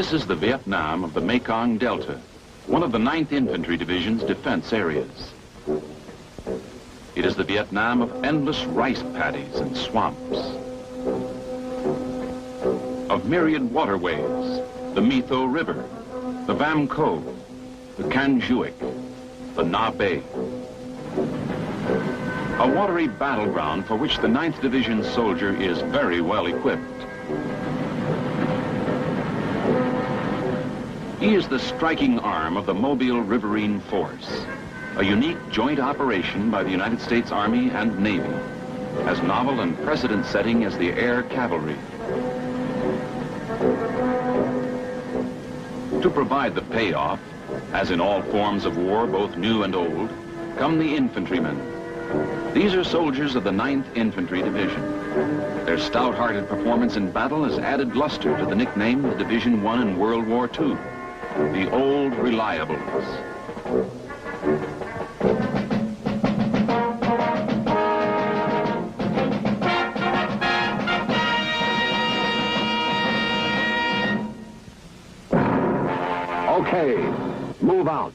This is the Vietnam of the Mekong Delta, one of the 9th Infantry Division's defense areas. It is the Vietnam of endless rice paddies and swamps, of myriad waterways, the Metho River, the Vam Co, the Can Juic, the Na Bay. A watery battleground for which the 9th Division soldier is very well equipped. He is the striking arm of the Mobile Riverine Force, a unique joint operation by the United States Army and Navy, as novel and precedent-setting as the air cavalry. To provide the payoff, as in all forms of war, both new and old, come the infantrymen. These are soldiers of the 9th Infantry Division. Their stout-hearted performance in battle has added luster to the nickname the division won in World War II, the Old Reliables. Okay, move out.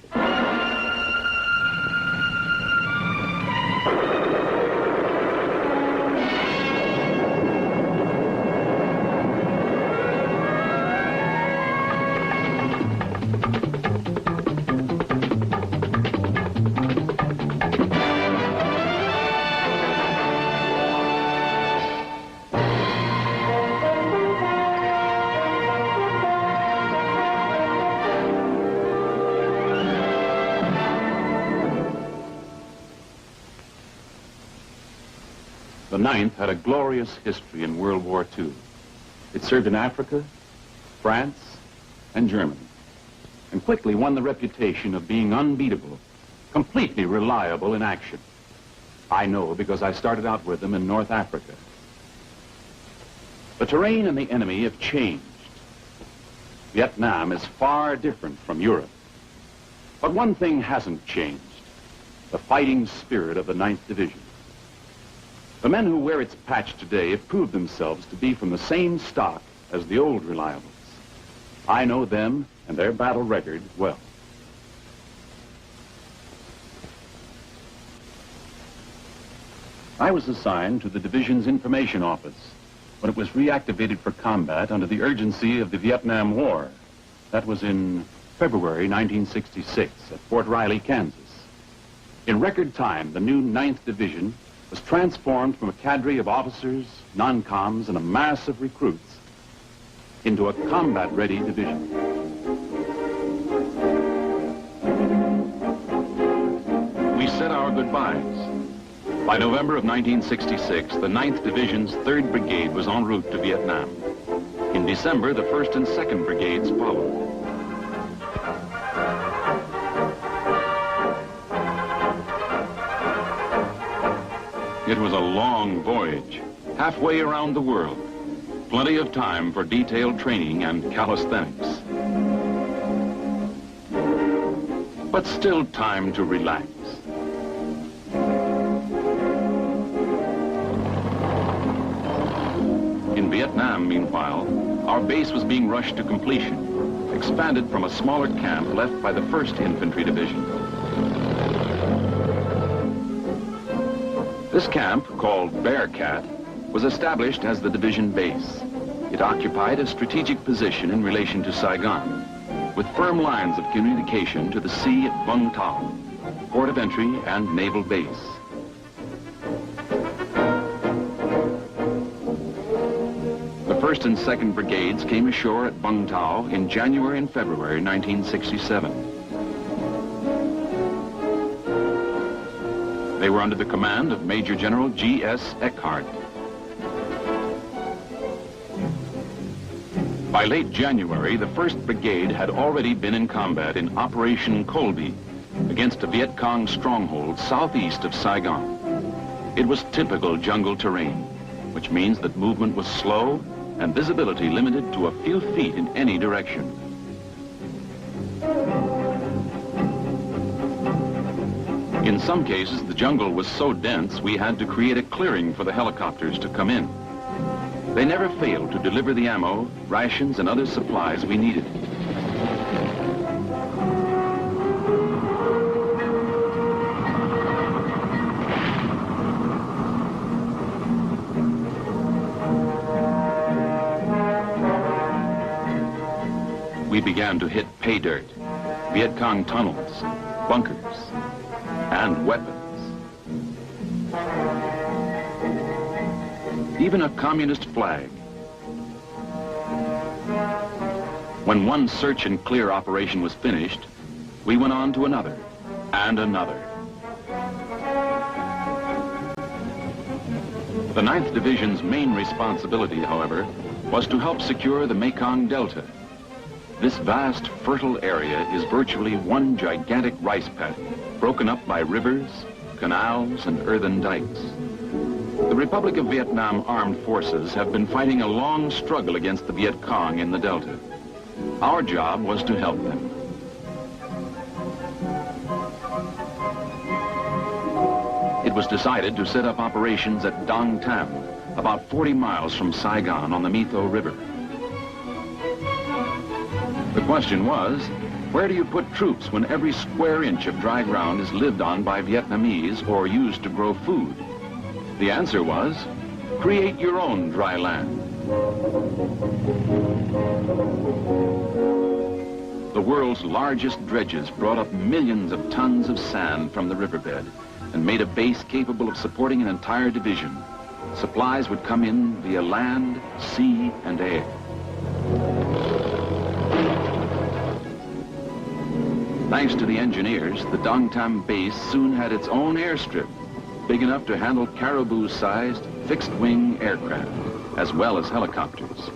The 9th had a glorious history in World War II. It served in Africa, France, and Germany, and quickly won the reputation of being unbeatable, completely reliable in action. I know because I started out with them in North Africa. The terrain and the enemy have changed. Vietnam is far different from Europe. But one thing hasn't changed: the fighting spirit of the 9th Division. The men who wear its patch today have proved themselves to be from the same stock as the old Reliables. I know them and their battle record well. I was assigned to the division's information office when it was reactivated for combat under the urgency of the Vietnam War. That was in February 1966 at Fort Riley, Kansas. In record time, the new 9th Division was transformed from a cadre of officers, non-coms, and a mass of recruits into a combat-ready division. We said our goodbyes. By November of 1966, the 9th Division's 3rd Brigade was en route to Vietnam. In December, the 1st and 2nd Brigades followed. It was a long voyage, halfway around the world. Plenty of time for detailed training and calisthenics. But still time to relax. In Vietnam, meanwhile, our base was being rushed to completion, expanded from a smaller camp left by the 1st Infantry Division. This camp, called Bearcat, was established as the division base. It occupied a strategic position in relation to Saigon, with firm lines of communication to the sea at Vung Tau, port of entry and naval base. The 1st and 2nd Brigades came ashore at Vung Tau in January and February 1967. They were under the command of Major General G.S. Eckhart. By late January, the 1st Brigade had already been in combat in Operation Colby against a Viet Cong stronghold southeast of Saigon. It was typical jungle terrain, which means that movement was slow and visibility limited to a few feet in any direction. In some cases, the jungle was so dense we had to create a clearing for the helicopters to come in. They never failed to deliver the ammo, rations, and other supplies we needed. began to hit pay dirt, Viet Cong tunnels, bunkers, and weapons. Even a communist flag. When one search and clear operation was finished, we went on to another and another. The 9th Division's main responsibility, however, was to help secure the Mekong Delta. This vast, fertile area is virtually one gigantic rice paddy, broken up by rivers, canals, and earthen dikes. The Republic of Vietnam armed forces have been fighting a long struggle against the Viet Cong in the Delta. Our job was to help them. It was decided to set up operations at Dong Tam, about 40 miles from Saigon on the My Tho River. The question was, where do you put troops when every square inch of dry ground is lived on by Vietnamese or used to grow food? The answer was, create your own dry land. The world's largest dredges brought up millions of tons of sand from the riverbed and made a base capable of supporting an entire division. Supplies would come in via land, sea, and air. Thanks to the engineers, the Dong Tam base soon had its own airstrip, big enough to handle caribou-sized, fixed-wing aircraft, as well as helicopters.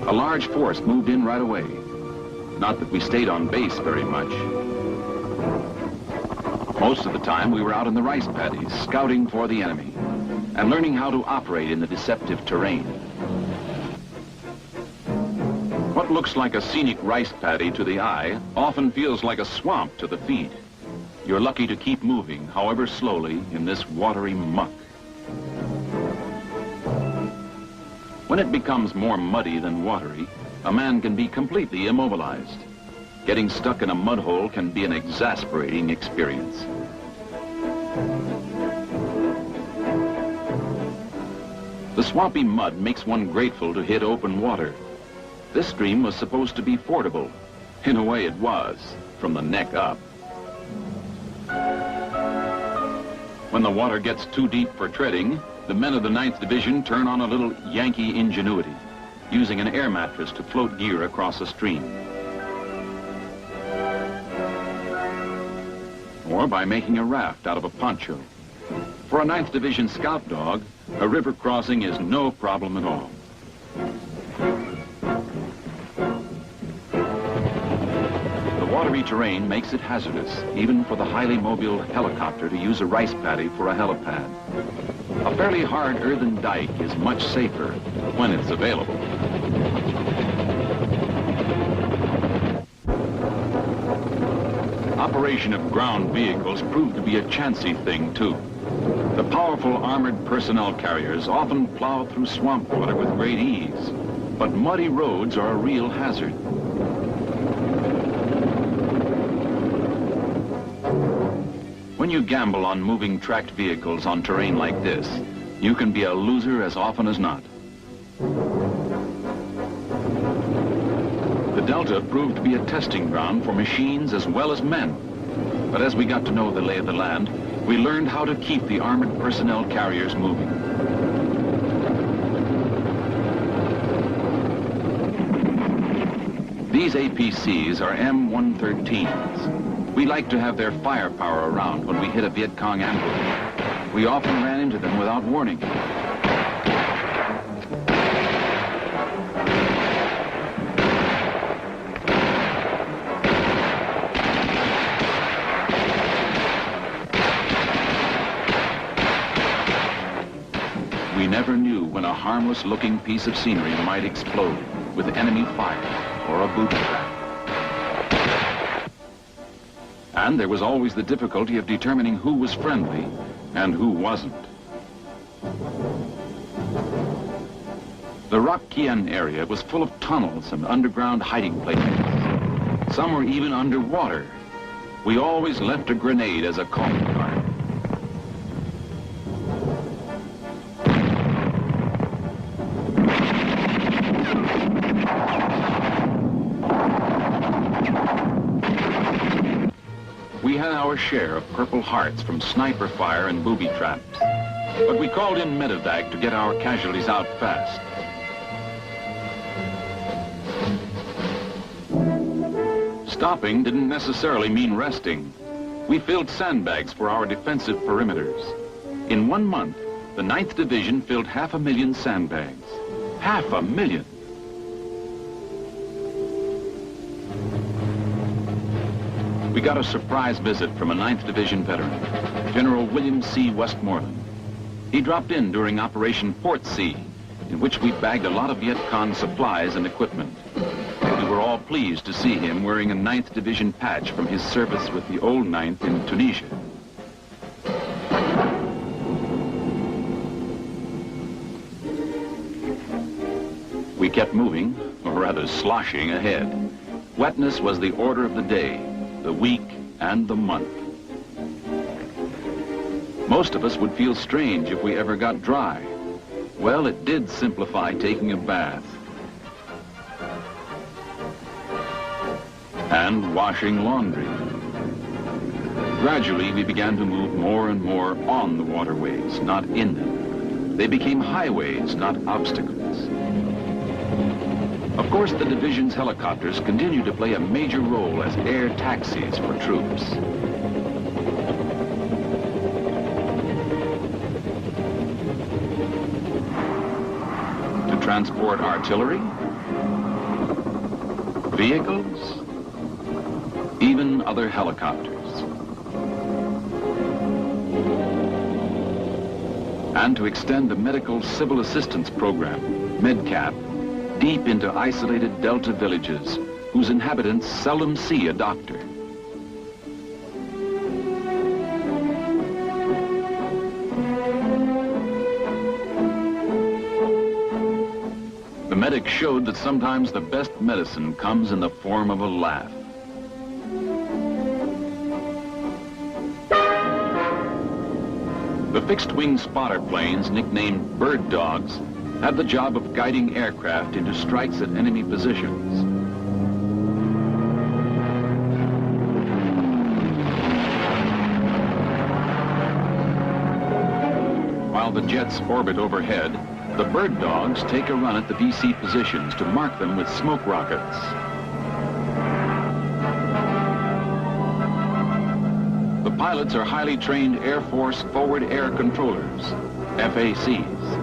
A large force moved in right away. Not that we stayed on base very much. Most of the time, we were out in the rice paddies, scouting for the enemy, and learning how to operate in the deceptive terrain. What looks like a scenic rice paddy to the eye often feels like a swamp to the feet. You're lucky to keep moving, however slowly, in this watery muck. When it becomes more muddy than watery, a man can be completely immobilized. Getting stuck in a mud hole can be an exasperating experience. The swampy mud makes one grateful to hit open water. This stream was supposed to be fordable. In a way it was, from the neck up. When the water gets too deep for treading, the men of the 9th Division turn on a little Yankee ingenuity, using an air mattress to float gear across a stream. Or by making a raft out of a poncho. For a 9th Division scout dog, a river crossing is no problem at all. The watery terrain makes it hazardous, even for the highly mobile helicopter to use a rice paddy for a helipad. A fairly hard earthen dike is much safer when it's available. Operation of ground vehicles proved to be a chancy thing, too. The powerful armored personnel carriers often plow through swamp water with great ease, but muddy roads are a real hazard. When you gamble on moving tracked vehicles on terrain like this, you can be a loser as often as not. The Delta proved to be a testing ground for machines as well as men. But as we got to know the lay of the land, we learned how to keep the armored personnel carriers moving. These APCs are M113s. We like to have their firepower around when we hit a Viet Cong ambush. We often ran into them without warning. We never knew when a harmless-looking piece of scenery might explode with enemy fire or a booby trap. And there was always the difficulty of determining who was friendly and who wasn't. The Roc Kien area was full of tunnels and underground hiding places. Some were even underwater. We always left a grenade as a calling card. We had our share of Purple Hearts from sniper fire and booby traps. But we called in medevac to get our casualties out fast. Stopping didn't necessarily mean resting. We filled sandbags for our defensive perimeters. In 1 month, the 9th Division filled 500,000 sandbags. 500,000! We got a surprise visit from a 9th Division veteran, General William C. Westmoreland. He dropped in during Operation Port Sea, in which we bagged a lot of Viet Cong supplies and equipment. We were all pleased to see him wearing a 9th Division patch from his service with the old 9th in Tunisia. We kept moving, or rather sloshing, ahead. Wetness was the order of the day, the week, and the month. Most of us would feel strange if we ever got dry. Well, it did simplify taking a bath. And washing laundry. Gradually, we began to move more and more on the waterways, not in them. They became highways, not obstacles. Of course, the division's helicopters continued to play a major role as air taxis for troops. To transport artillery, vehicles, even other helicopters. And to extend the medical civil assistance program, MedCap, deep into isolated Delta villages whose inhabitants seldom see a doctor. The medic showed that sometimes the best medicine comes in the form of a laugh. The fixed-wing spotter planes, nicknamed bird dogs, had the job of guiding aircraft into strikes at enemy positions. While the jets orbit overhead, the bird dogs take a run at the VC positions to mark them with smoke rockets. The pilots are highly trained Air Force Forward Air Controllers, FACs.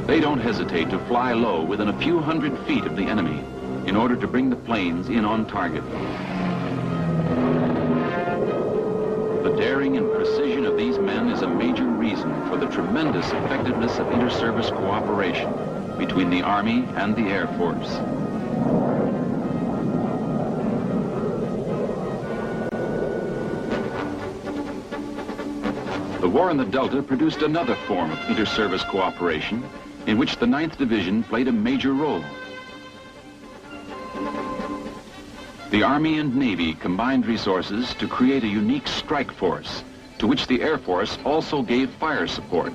They don't hesitate to fly low within a few hundred feet of the enemy in order to bring the planes in on target. The daring and precision of these men is a major reason for the tremendous effectiveness of inter-service cooperation between the Army and the Air Force. The war in the Delta produced another form of inter-service cooperation in which the 9th Division played a major role. The Army and Navy combined resources to create a unique strike force, to which the Air Force also gave fire support.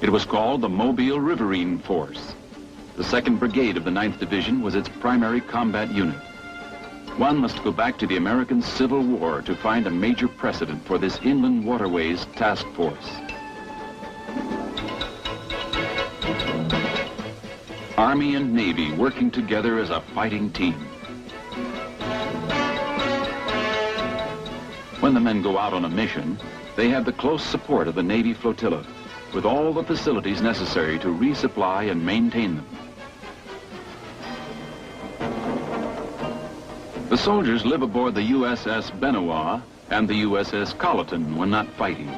It was called the Mobile Riverine Force. The 2nd Brigade of the 9th Division was its primary combat unit. One must go back to the American Civil War to find a major precedent for this inland waterways task force. Army and Navy working together as a fighting team. When the men go out on a mission, they have the close support of the Navy flotilla, with all the facilities necessary to resupply and maintain them. The soldiers live aboard the USS Benoit and the USS Colleton when not fighting.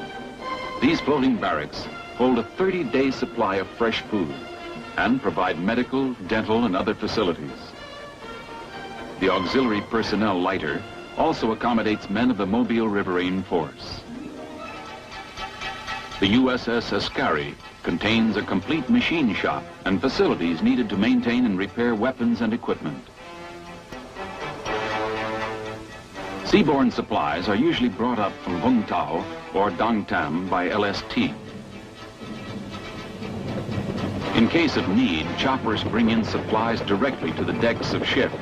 These floating barracks hold a 30-day supply of fresh food and provide medical, dental, and other facilities. The auxiliary personnel lighter also accommodates men of the Mobile Riverine Force. The USS Ascari contains a complete machine shop and facilities needed to maintain and repair weapons and equipment. Seaborne supplies are usually brought up from Vung Tau or Dang Tam by LST. In case of need, choppers bring in supplies directly to the decks of ships.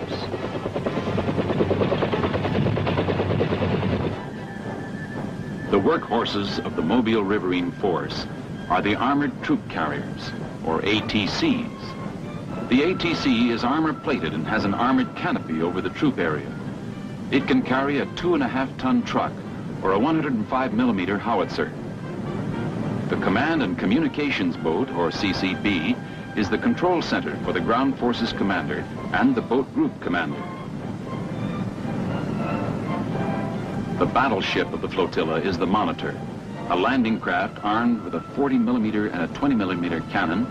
workhorses of the Mobile Riverine Force are the Armored Troop Carriers, or ATCs. The ATC is armor-plated and has an armored canopy over the troop area. It can carry a 2.5-ton truck or a 105mm howitzer. The Command and Communications Boat, or CCB, is the control center for the Ground Forces Commander and the Boat Group Commander. The battleship of the flotilla is the Monitor, a landing craft armed with a 40mm and a 20mm cannon,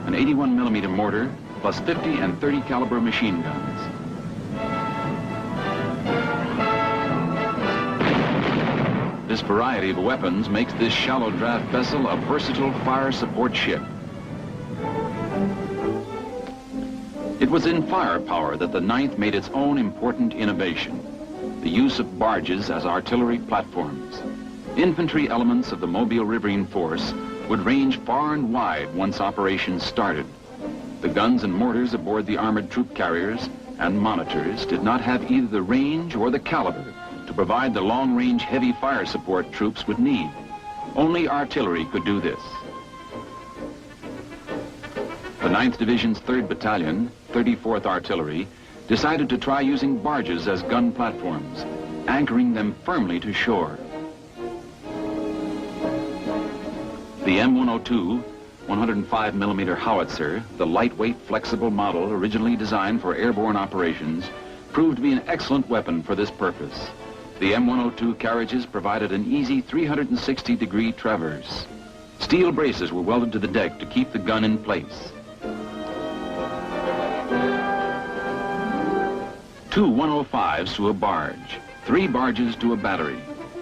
an 81mm mortar, plus 50 and 30 caliber machine guns. This variety of weapons makes this shallow draft vessel a versatile fire support ship. It was in firepower that the 9th made its own important innovation, the use of barges as artillery platforms. Infantry elements of the Mobile Riverine Force would range far and wide once operations started. The guns and mortars aboard the armored troop carriers and monitors did not have either the range or the caliber to provide the long-range heavy fire support troops would need. Only artillery could do this. The 9th Division's 3rd Battalion, 34th Artillery, decided to try using barges as gun platforms, anchoring them firmly to shore. The M102 105mm howitzer, the lightweight, flexible model originally designed for airborne operations, proved to be an excellent weapon for this purpose. The M102 carriages provided an easy 360-degree traverse. Steel braces were welded to the deck to keep the gun in place. 2 105s to a barge, 3 barges to a battery.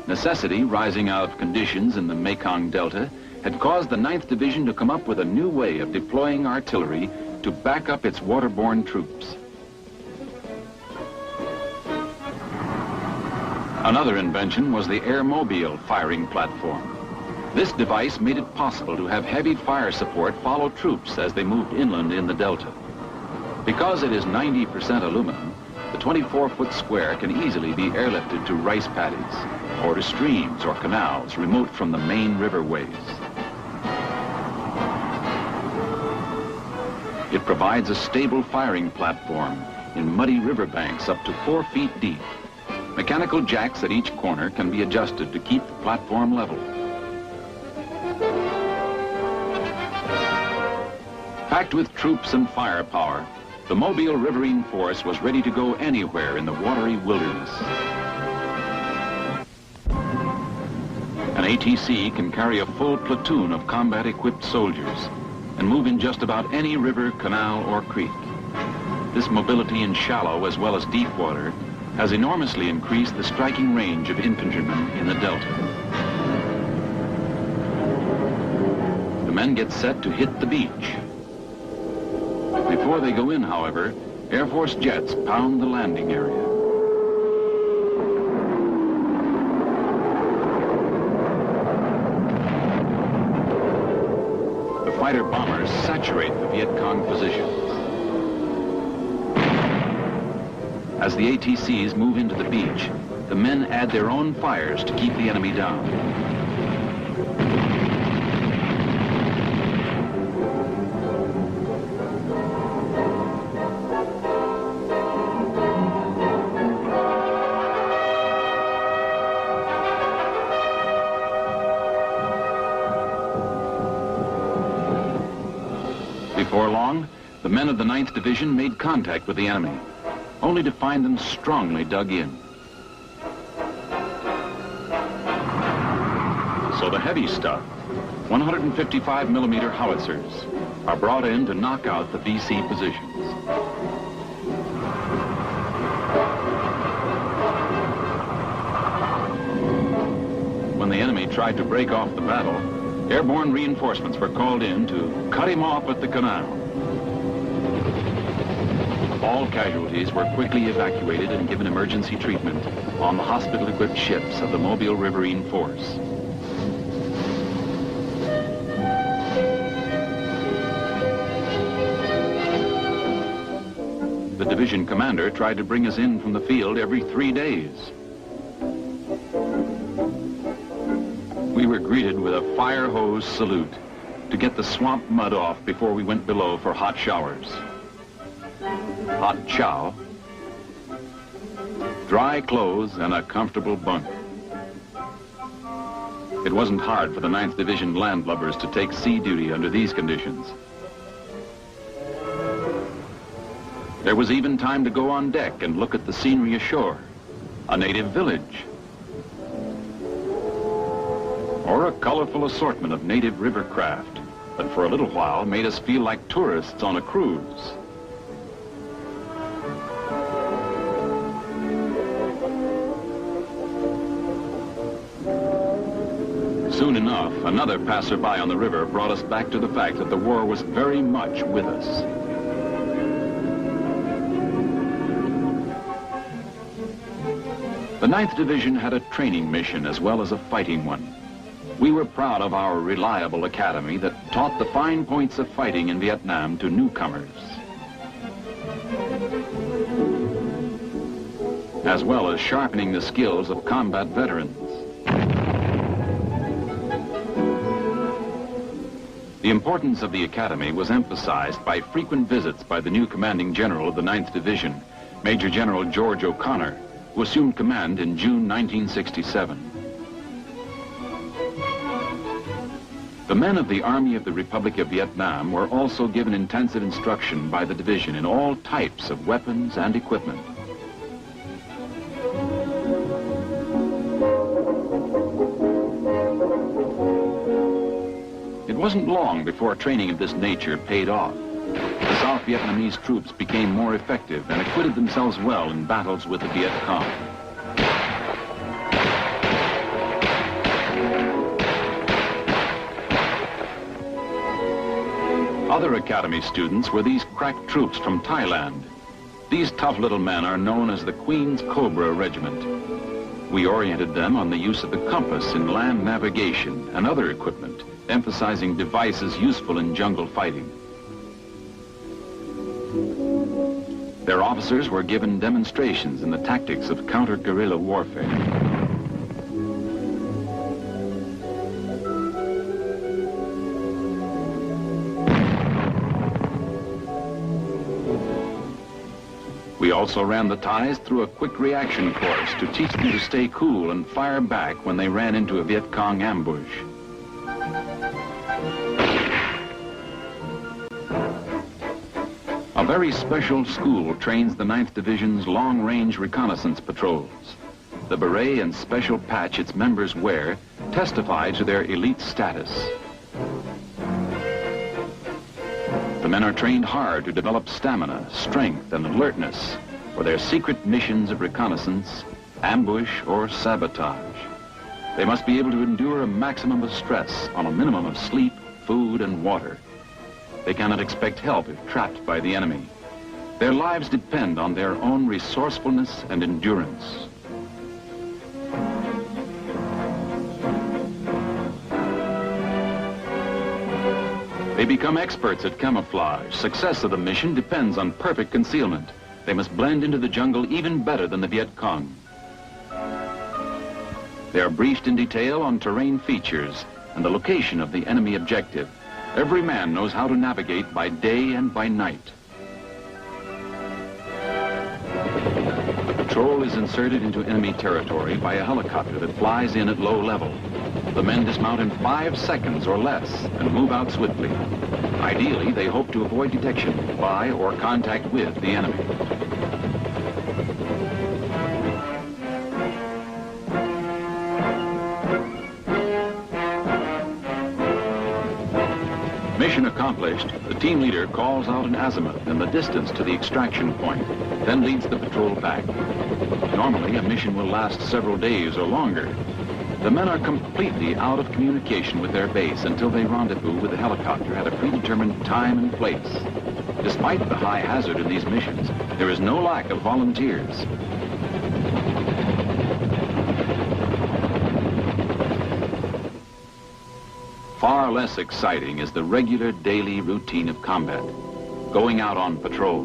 Necessity, rising out of conditions in the Mekong Delta, had caused the 9th Division to come up with a new way of deploying artillery to back up its waterborne troops. Another invention was the airmobile firing platform. This device made it possible to have heavy fire support follow troops as they moved inland in the Delta. Because it is 90% aluminum, the 24-foot square can easily be airlifted to rice paddies or to streams or canals remote from the main riverways. It provides a stable firing platform in muddy riverbanks up to 4 feet deep. Mechanical jacks at each corner can be adjusted to keep the platform level. Packed with troops and firepower, the Mobile Riverine Force was ready to go anywhere in the watery wilderness. An ATC can carry a full platoon of combat-equipped soldiers and move in just about any river, canal, or creek. This mobility in shallow as well as deep water has enormously increased the striking range of infantrymen in the Delta. The men get set to hit the beach. Before they go in, however, Air Force jets pound the landing area. The fighter bombers saturate the Viet Cong positions. As the ATCs move into the beach, the men add their own fires to keep the enemy down. Before long, the men of the 9th Division made contact with the enemy, only to find them strongly dug in. So the heavy stuff, 155mm howitzers, are brought in to knock out the VC positions. When the enemy tried to break off the battle, airborne reinforcements were called in to cut him off at the canal. All casualties were quickly evacuated and given emergency treatment on the hospital-equipped ships of the Mobile Riverine Force. The division commander tried to bring us in from the field every 3 days. we were greeted with a fire hose salute to get the swamp mud off before we went below for hot showers. Hot chow, dry clothes, and a comfortable bunk. It wasn't hard for the 9th Division landlubbers to take sea duty under these conditions. There was even time to go on deck and look at the scenery ashore, a native village, or a colorful assortment of native river craft that for a little while made us feel like tourists on a cruise. Soon enough, another passerby on the river brought us back to the fact that the war was very much with us. The 9th Division had a training mission as well as a fighting one. We were proud of our reliable academy that taught the fine points of fighting in Vietnam to newcomers, as well as sharpening the skills of combat veterans. The importance of the academy was emphasized by frequent visits by the new commanding general of the 9th Division, Major General George O'Connor, who assumed command in June 1967. The men of the Army of the Republic of Vietnam were also given intensive instruction by the division in all types of weapons and equipment. It wasn't long before training of this nature paid off. The South Vietnamese troops became more effective and acquitted themselves well in battles with the Viet Cong. Other academy students were these crack troops from Thailand. These tough little men are known as the Queen's Cobra Regiment. We oriented them on the use of the compass in land navigation and other equipment, emphasizing devices useful in jungle fighting. Their officers were given demonstrations in the tactics of counter-guerrilla warfare. We also ran the Thais through a quick reaction course to teach them to stay cool and fire back when they ran into a Viet Cong ambush. A very special school trains the 9th Division's long-range reconnaissance patrols. The beret and special patch its members wear testify to their elite status. The men are trained hard to develop stamina, strength, and alertness for their secret missions of reconnaissance, ambush, or sabotage. They must be able to endure a maximum of stress on a minimum of sleep, food, and water. They cannot expect help if trapped by the enemy. Their lives depend on their own resourcefulness and endurance. They become experts at camouflage. Success of the mission depends on perfect concealment. They must blend into the jungle even better than the Viet Cong. They are briefed in detail on terrain features and the location of the enemy objective. Every man knows how to navigate by day and by night. The patrol is inserted into enemy territory by a helicopter that flies in at low level. The men dismount in 5 seconds or less and move out swiftly. Ideally, they hope to avoid detection by or contact with the enemy. Mission accomplished, the team leader calls out an azimuth and the distance to the extraction point, then leads the patrol back. Normally, a mission will last several days or longer. The men are completely out of communication with their base until they rendezvous with the helicopter at a predetermined time and place. Despite the high hazard in these missions, there is no lack of volunteers. Far less exciting is the regular daily routine of combat, going out on patrol,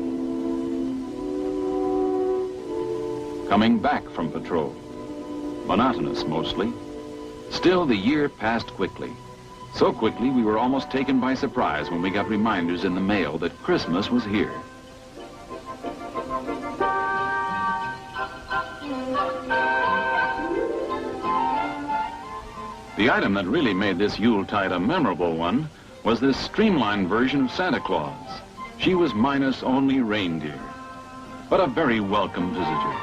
coming back from patrol, monotonous mostly, Still, the year passed quickly. So quickly, we were almost taken by surprise when we got reminders in the mail that Christmas was here. The item that really made this Yuletide a memorable one was this streamlined version of Santa Claus. She was minus only reindeer, but a very welcome visitor.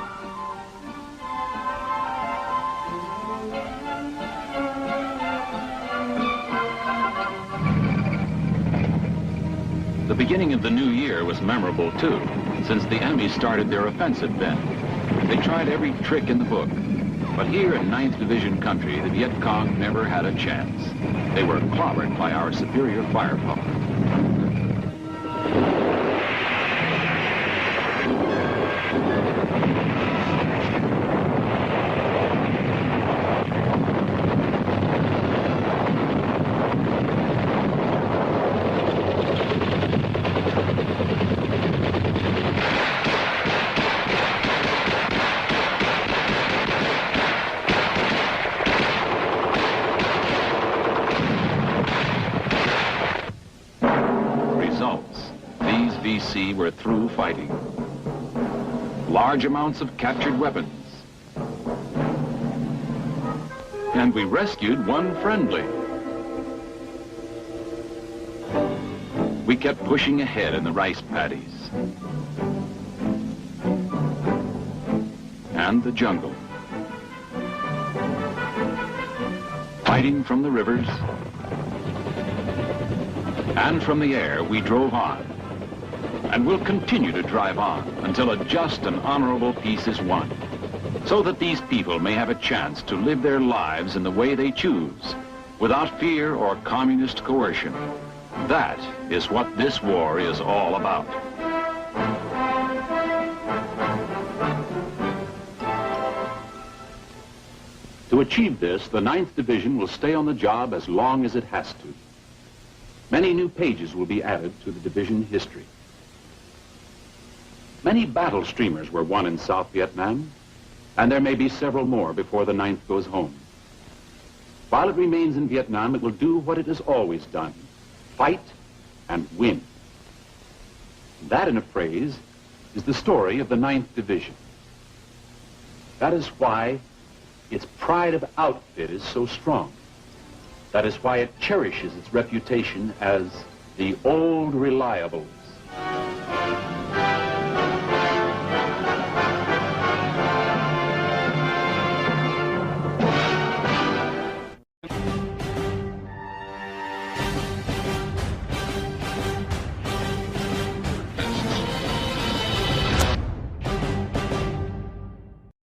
The beginning of the new year was memorable too, since the enemy started their offensive then. They tried every trick in the book. But here in 9th Division country, the Viet Cong never had a chance. They were clobbered by our superior firepower. These VC were through fighting. Large amounts of captured weapons. And we rescued one friendly. We kept pushing ahead in the rice paddies. And the jungle. Fighting from the rivers. And from the air, we drove on. And we'll continue to drive on until a just and honorable peace is won, so that these people may have a chance to live their lives in the way they choose, without fear or communist coercion. That is what this war is all about. To achieve this, the 9th Division will stay on the job as long as it has to. Many new pages will be added to the division history. Many battle streamers were won in South Vietnam, and there may be several more before the 9th goes home. While it remains in Vietnam, it will do what it has always done: fight and win. That, in a phrase, is the story of the 9th Division. That is why its pride of outfit is so strong. That is why it cherishes its reputation as the old reliable